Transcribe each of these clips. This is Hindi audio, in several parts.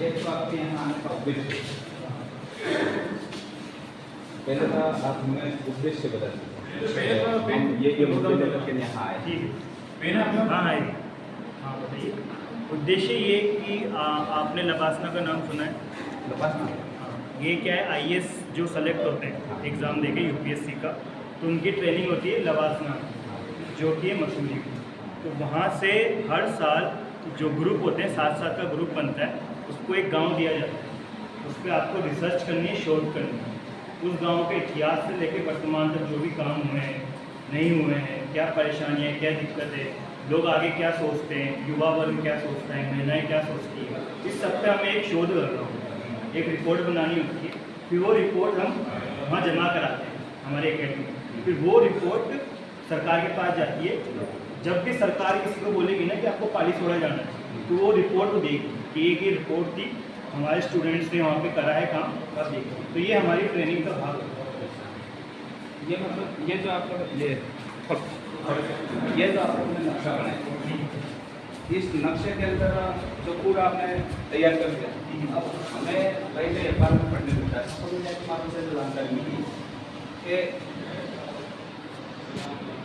ये तो आपके यहाँ आने का उद्देश्य पहले था, आप हमें उद्देश्य बता दीजिए। ये मुद्दे लेकर के यहाँ आए। ठीक है। हाँ है। हाँ बताइए। उद्देश्य ये कि आपने लबासना का नाम सुना है? लबासना? हाँ। ये क्या है, आईएएस जो सेलेक्ट होते हैं एग्ज़ाम देके यूपीएससी का, तो उनकी ट्रेनिंग होती है लबासना, जो कि है मसूरी। तो वहाँ से हर साल जो ग्रुप होते हैं 7-7 का ग्रुप बनता है, उसको एक गांव दिया जाता है। उस पर आपको रिसर्च करनी है, शोध करनी है, उस गांव के इतिहास से लेकर वर्तमान तक जो भी काम हुए हैं, नहीं हुए हैं, क्या परेशानियाँ, क्या दिक्कतें, लोग आगे क्या सोचते हैं, युवा वर्ग क्या सोचता है, महिलाएं क्या सोचती हैं, इस सब पे हमें एक शोध कर रहा हूँ, एक रिपोर्ट बनानी होती है। फिर वो रिपोर्ट हम वहाँ जमा कराते हैं हमारे एकेडमी में। फिर वो रिपोर्ट सरकार के पास जाती है। जब भी सरकार किसी को बोलेगी ना कि आपको पालीसोड़ा जाना है, तो वो रिपोर्ट को देगी कि एक ये रिपोर्ट थी, हमारे स्टूडेंट्स ने वहाँ पे करा है काम, तब देखिए। तो ये हमारी ट्रेनिंग का भाग है। ये मतलब ये जो आपका ये जो आपने नक्शा बनाया, इस नक्शे के अंदर जो पूरा आपने तैयार कर दिया, अब हमें पहले एक बार में पढ़ने मिलता है, सबको मालूम से जानकारी मिली कि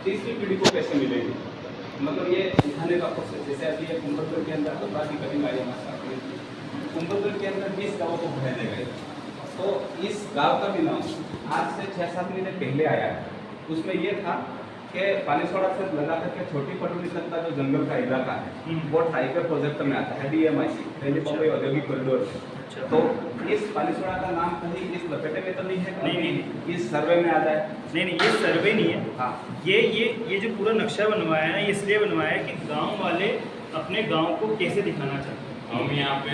तीसरी पीढ़ी को कैसे मिलेगी। मतलब ये दिखाने का प्रोसेस, जैसे अभी ये कुंभलगढ़ के अंदर अपराधी कभी आई हमारे कुंभलगढ़ के अंदर 20 गाँवों को बढ़ाने गए, तो इस गांव का भी नाम आज से 6-7 महीने पहले आया है। उसमें ये था कि पालीसोड़ा से लगा करके छोटी पटोली तक का जो जंगल का इलाका है वो हाईवे प्रोजेक्ट में आता है, DMIC दिल्ली बम्बई औद्योगिक कॉरिडोर। तो इस पालीसोड़ा का नाम कहीं इस लपेटे में तो नहीं है? नहीं, इस सर्वे में आ जाए? नहीं, ये सर्वे नहीं है। हाँ, ये जो पूरा नक्शा बनवाया है ना, ये इसलिए बनवाया है कि गाँव वाले अपने गाँव को कैसे दिखाना चाहते हैं। हम यहाँ पे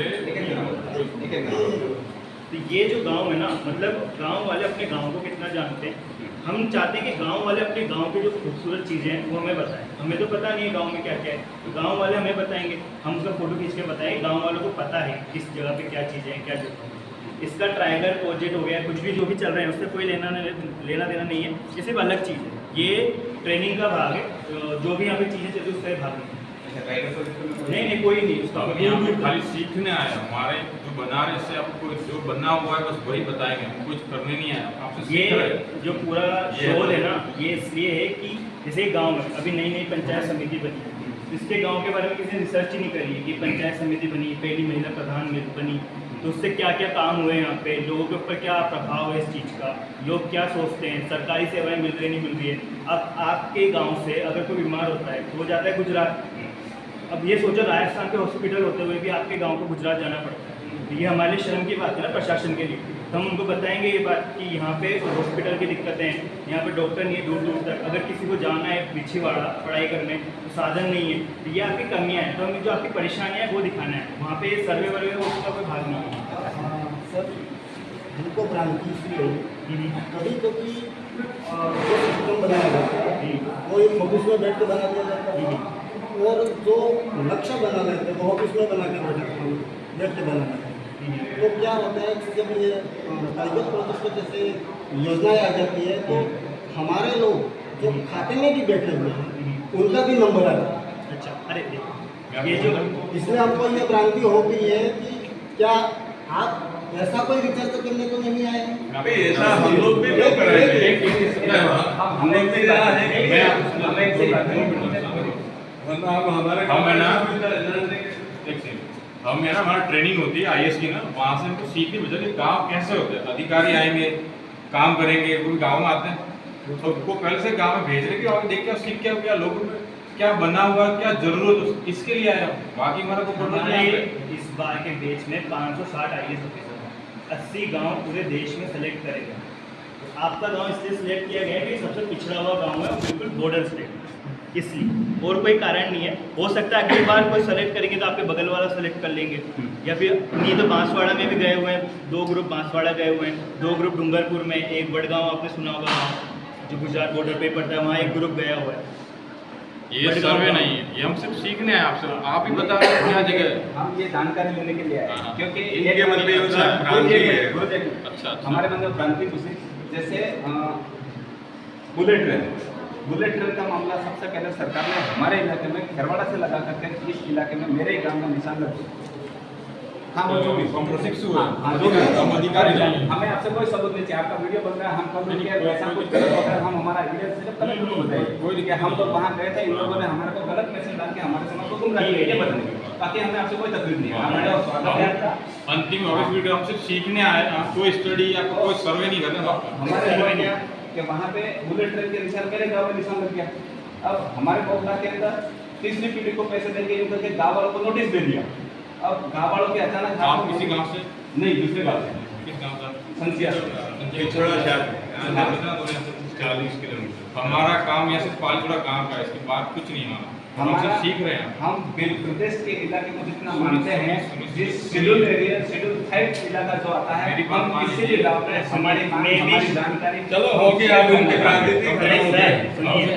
तो ये जो गांव है ना, मतलब गांव वाले अपने गांव को कितना जानते हैं। हम चाहते हैं कि गांव वाले अपने गांव की जो खूबसूरत चीज़ें हैं वो हमें बताएं। हमें तो पता नहीं है गांव में क्या क्या है, तो गांव वाले हमें बताएंगे, हम उसका फोटो खींच के बताएंगे। गांव वालों को पता है किस जगह पे क्या चीज़ें हैं, क्या जगह है। इसका ट्रायंगल प्रोजेक्ट हो गया, कुछ भी जो भी चल रहा है उससे कोई लेना देना नहीं है, ये सिर्फ अलग चीज़ है। ये ट्रेनिंग का भाग है, जो भी यहाँ पे चीज़ें चल रही है उसका भाग नहीं, कोई नहीं। उसका यहाँ पे खाली सीखने आए, हमारे जो बना रहे से आपको जो बना हुआ है बस वही बताएंगे, हम कुछ करने नहीं आए, आपसे सीख रहे हैं। ये जो पूरा शोध है ना, ये इसलिए है कि जैसे गांव में अभी नई पंचायत समिति बनी है, इसके गांव के बारे में किसी ने रिसर्च ही नहीं करी है कि पंचायत समिति बनी, पहली महिला प्रधान बनी, तो उससे क्या क्या काम हुए, यहाँ पे लोगों के ऊपर क्या प्रभाव है इस चीज़ का, लोग क्या सोचते हैं, सरकारी सेवाएं मिल रही नहीं मिल रही है। अब आपके गाँव से अगर कोई बीमार होता है तो वो जाता है गुजरात। अब ये सोचो राजस्थान के हॉस्पिटल होते हुए भी आपके गांव को गुजरात जाना पड़ता है, तो ये हमारे लिए शर्म की बात है ना प्रशासन के लिए। तो हम उनको बताएंगे ये बात कि यहाँ पे हॉस्पिटल की दिक्कतें हैं, यहाँ पे डॉक्टर नहीं है दूर दूर तक, अगर किसी को जाना है पिछवाड़ा पढ़ाई करने तो साधन नहीं है, तो ये आपकी कमियाँ हैं। तो हमें जो आपकी परेशानियाँ हैं वो दिखाना है। वहाँ पे सर्वे वर्वे उसका कोई भाग नहीं है। सर हमको भ्रांति इसलिए कभी कभी जो सिस्टम बनाया जाता है वो एक ऑफिस में बैठ के बना दिया जाता है, और जो नक्शा बना लेते हैं वो ऑफिस में बना के बैठ के बना लेते हैं। तो क्या होता है कि जब ये टाइगर प्रोजेक्ट पर जैसे योजनाएं आ जाती है तो हमारे लोग जो खाते में भी बैठे हुए हैं उनका भी नंबर आ जाता है। अच्छा, अरे देखो ये जो इसमें आपको ये भ्रांति हो गई है कि क्या आप ऐसा कोई रिसर्च करने को नहीं आए हैं? अभी ऐसा हम लोग भी क्यों कराएंगे? हमने भी कहा है कि हमें एक सही बात हम है ना, हमारा ट्रेनिंग होती है आईएएस की ना, वहाँ से हमको सीखने मिलता है कि गाँव कैसे होते हैं। अधिकारी आएंगे, काम करेंगे, कोई गाँव में आते हैं तो उनको पहले से गाँव में भेज रहे कि और देख के सीख के क्या लोगों में क्या बना हुआ, क्या जरूरत, इसके लिए आया। बाकी हमारा को इस बार के बैच में 560 आईएएस ऑफिसर हैं, 80 गाँव पूरे देश में सेलेक्ट करेगा। तो आपका गाँव इसलिए सिलेक्ट किया गया कि सबसे पिछड़ा हुआ गाँव है, बिल्कुल बॉर्डर स्टेट, इसलिए और कोई कारण नहीं है। हो सकता है अगली बार कोई सेलेक्ट करेंगे तो आपके बगल वाला सेलेक्ट कर लेंगे, या फिर नहीं तो बांसवाड़ा में भी गए हुए हैं, 2 ग्रुप बांसवाड़ा गए हुए हैं, 2 ग्रुप डूंगरपुर में, एक बड़गांव आपने सुना होगा गाँव जो गुजरात बॉर्डर पे पड़ता है, वहाँ एक ग्रुप गया हुआ है। ये सर्वे नहीं है, ये हम सिर्फ सीखने हैं आपसे, आप ही बता रहे हैं क्या जगह। हम ये जानकारी लेने के लिए आए, क्योंकि इनके मन में भ्रांति है। अच्छा, हमारे मन में भ्रांति घुसी। जैसे बुलेट ट्रेन का मामला सबसे पहले सरकार ने हमारे इलाके में खेरवाड़ा से लगा करके इस इलाके में मेरे गांव का निशान लग हाँ वो जो भी कॉम्प्रोसिक्स हाँ, हाँ, जो भी हम अधिकारी नहीं। हमें आपसे कोई सबूत नहीं चाहिए। आपका वीडियो बन रहा है, हम कब किया ऐसा कुछ गलत होता है, हम हमारा एविडेंस सिर्फ कलेक्ट को बताइए। कोई नहीं, हम लोग वहाँ गए थे, इन लोगों ने हमारे को गलत मैसेज डाल के हमारे समाज को गुमराह किया, ये बताएंगे। बाकी हमें आपसे कोई तकलीफ नहीं है। हमारा स्वागत है आपका। अंतिम ऑफिस वीडियो हम सिर्फ सीखने आए, हम कोई स्टडी या कोई सर्वे नहीं करना। हमारे हुआ क्या कि वहाँ पे बुलेट ट्रेन के निशान मेरे गाँव में निशान लग गया। अब हमारे मोहल्ला के अंदर तीसरी पीढ़ी को पैसे देंगे यूँ करके गाँव वालों को नोटिस दे दिया। अब गाँव वालों के अचानक आप किसी गांव से? नहीं, दूसरे गाँव से। किस गांव का? संसिया। 40 किलोमीटर। हमारा काम यहाँ सिर्फ पालचोड़ा काम का है, इसके बाद कुछ नहीं हमारा। हम सिर्फ सीख रहे हैं। हम प्रदेश के इलाके को जितना मानते हैं, जिस शेड्यूल एरिया शेड्यूल 5 इलाका जो आता है, हम किसी भी गाँव में हमारी जानकारी। चलो हो गया, अब उनके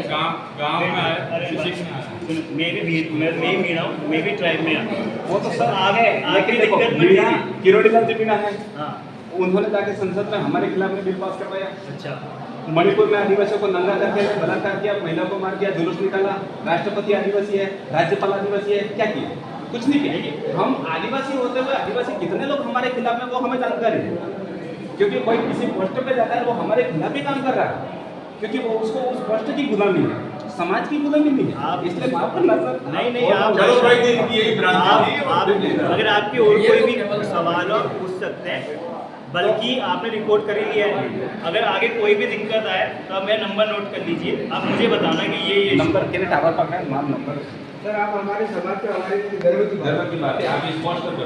काम गांव में आए, सीखने आए। मैं भी ट्राइब में आता हूँ। वो तो सर आगे लेकिन देखो दिक्कत मीणा नहीं। किरोड़ीलाल जी मीणा है, हाँ, उन्होंने जाके संसद में हमारे खिलाफ में बिल पास करवाया। अच्छा। मणिपुर में आदिवासियों को नंगा करके बलात्कार किया, महिला को मार दिया, जुलूस निकाला। राष्ट्रपति आदिवासी है, राज्यपाल आदिवासी है, क्या किया? कुछ नहीं किया। हम आदिवासी होते हुए आदिवासी कितने लोग हमारे खिलाफ में, वो हमें जानकारी है। क्योंकि कोई किसी पोस्ट पे जाता है, वो हमारे खिलाफ ही काम कर रहा है, क्योंकि वो उसको उस पोस्ट की गुलामी है, समाज की गुलामी नहीं है। आप इसलिए माफ करना सर। नहीं आप चलो भाई, यही भ्रांति थी। आप अगर आपकी और कोई भी सवाल हो पूछ सकते हैं, बल्कि आपने रिपोर्ट कर ही लिया है। अगर आगे कोई भी दिक्कत आए तो आप मेरा नंबर नोट कर लीजिए, आप मुझे बताना कि ये नंबर के टावर पकड़ा है, मान नंबर। सर आप हमारे समाज पे हमारे गर्व की बात है, आप स्पष्ट कर।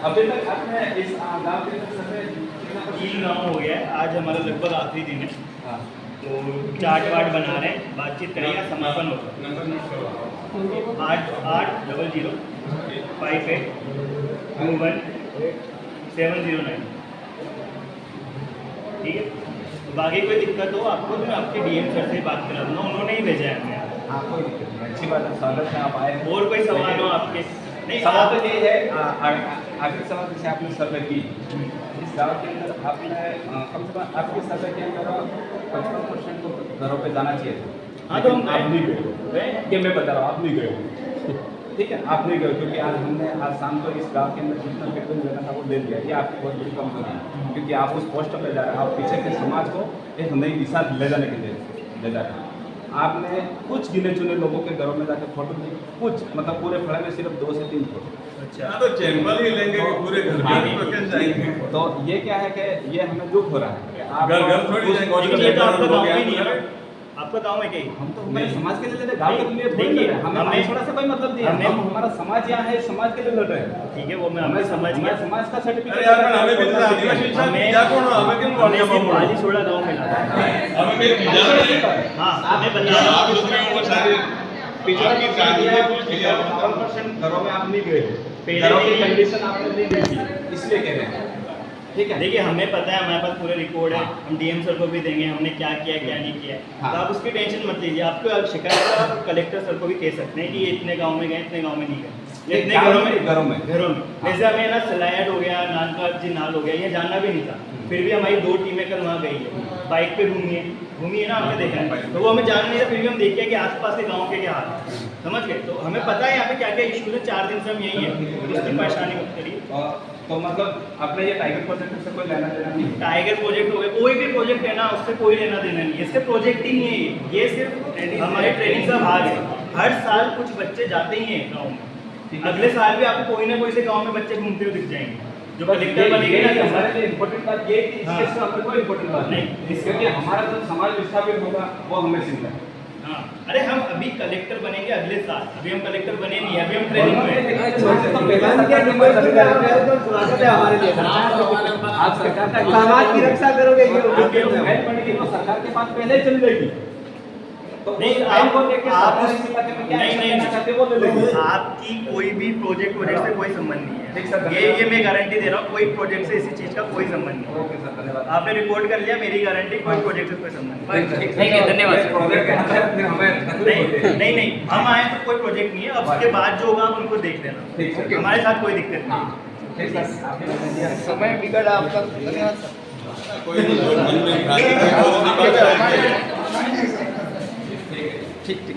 अभी तक आपने इस गांव के सबसे कितना 3 गाँव हो गया है। आज हमारा लगभग आखिरी दिन है, हाँ, तो चार्ट वार्ट बना रहे हैं, बातचीत करेंगे, समापन होगा। नंबर नोट करो। 8800 58 21 709। ठीक है, तो बाकी कोई दिक्कत हो आपको तो मैं आपके डीएम सर से बात करा दूंगा, उन्होंने ही भेजा है हमें। हाँ, कोई दिक्कत नहीं, अच्छी बात है, स्वागत है, आप आए। और कोई सवाल हो आपके? नहीं, सवाल आप तो ये है, आखिरी सवाल जैसे आपने सर्वे की, इस गाँव के अंदर आपने कम से कम आपके सर्वे के अंदर 55% को घरों पे जाना चाहिए था। हाँ, तो लेकिन आप नहीं गए, ये मैं बता रहा हूँ, आप नहीं गए। ठीक है, आप नहीं गए क्योंकि आज हमने आज शाम को इस गांव के अंदर जितना पेट्रोल लेना था वो दे दिया। ये आपकी बहुत बड़ी कमजोरी है, क्योंकि आप उस पोस्ट पे जा रहे हैं, आप पीछे के समाज को एक नई दिशा ले जाने के लिए ले जा रहे हैं। आपने कुछ गिने चुने लोगों के घरों में जाकर फोटो ली, कुछ मतलब पूरे फड़े में सिर्फ 2 से 3 फोटो। अच्छा, तो चैंबर ही लेंगे कि पूरे घर में कैसे जाएंगे? तो ये क्या है कि ये हमें दुख हो रहा है कि आप घर थोड़ी जाएंगे। लेकिन ये तो आपका गाँव ही नहीं है, आपका गाँव है क्या? हम तो हमारे समाज के लिए लड़ रहे हैं, गाँव के लिए थोड़ी लड़ रहे हैं। हमें थोड़ा सा कोई मतलब नहीं है, हम हमारा समाज यहाँ है, समाज के लिए लड़ रहे हैं। ठीक है, वो मैं हमें समझ गया। समाज का सर्टिफिकेट अरे यार, हमें भी तो आदिवासी हमें क्या कौन हमें क्यों बोल रहे हो? वालीसोड़ा गाँव में लाना है। हमें भी हाँ, हमें बता रहा आप दूसरे को सारे पिछला आपकी शादी है, कुछ नहीं है। 51% घरों में आप नहीं गए, पहले घरों की नहीं- कंडीशन आपने नहीं देखी, इसलिए कह रहे हैं। ठीक है, देखिए, हमें पता है, हमारे पास पूरे रिकॉर्ड है, हम डीएम सर को भी देंगे हमने क्या किया क्या नहीं किया। हाँ। तो आप उसकी टेंशन मत लीजिए। आपको शिकायत है, आप कलेक्टर सर को भी कह सकते हैं कि ये इतने गांव में गए, इतने गांव में नहीं गए, इतने घरों में घरों में जैसे हमें ना सलायड हो गया, नानका जी नाल हो गया, ये जानना भी नहीं था। फिर भी हमारी 2 टीमें कल वहाँ गई है, बाइक पे घूमी है ना, हमने देखा है। तो वो हमें जानना नहीं था, फिर भी हम देखिए कि आसपास के गाँव के क्या हाल है, समझ गए। तो हमें पता है यहाँ पे क्या क्या इशू है। 4 दिन से हम यही है, उसकी परेशानी मत करिए। तो मतलब आपने ये टाइगर प्रोजेक्ट से कोई लेना देना नहीं है? टाइगर प्रोजेक्ट हो गया, कोई भी प्रोजेक्ट है ना, उससे कोई लेना देना नहीं है। इसके प्रोजेक्ट ही नहीं है ये सिर्फ हमारे ट्रेनिंग का भाग है। हर साल कुछ बच्चे जाते ही हैं गाँव में, अगले साल भी आपको कोई ना कोई से गाँव में बच्चे घूमते हुए दिख जाएंगे। जो कलेक्टर बनेंगे ना, हमारे लिए इम्पोर्टेंट बात ये है कि हाँ। इसके साथ कोई इम्पोर्टेंट बात नहीं। क्योंकि हमारा जो समाज विस्थापित होगा वो हमें चिंता है। हाँ, अरे हम अभी कलेक्टर बनेंगे अगले साल, अभी हम कलेक्टर बने नहीं है, अभी हम ट्रेनिंग में हैं। स्वागत है हमारे लिए। आप सरकार का समाज की रक्षा करोगे ये आपके लोग हेल्प पड़ेगी तो सरकार के पास पहले चल जाएगी। तो नहीं, उस टाइम को लेके आप सरकार इस इलाके में क्या नहीं, एक्शन नहीं, लेना चाहते हैं, वो ले लेंगे। आपकी कोई भी प्रोजेक्ट से कोई संबंध नहीं ठीक सर, है। ये मैं गारंटी दे रहा हूँ, कोई प्रोजेक्ट से इसी चीज़ का कोई संबंध नहीं है। ओके सर, धन्यवाद। आपने रिपोर्ट कर लिया, मेरी गारंटी, कोई प्रोजेक्ट से कोई संबंध नहीं। ठीक है, धन्यवाद। प्रोजेक्ट के अंदर फिर हमें नहीं, हम आए तो कोई प्रोजेक्ट नहीं है। अब उसके बाद जो होगा आप उनको देख लेना, ठीक सर। हमारे साथ कोई दिक्कत नहीं है। ठीक सर, आपने दिया। समय बिगड़ा आपका। धन्यवाद सर। कोई नहीं, जो मन में भ्रांति थी, वो निकल जाएगी। ठीक ठीक।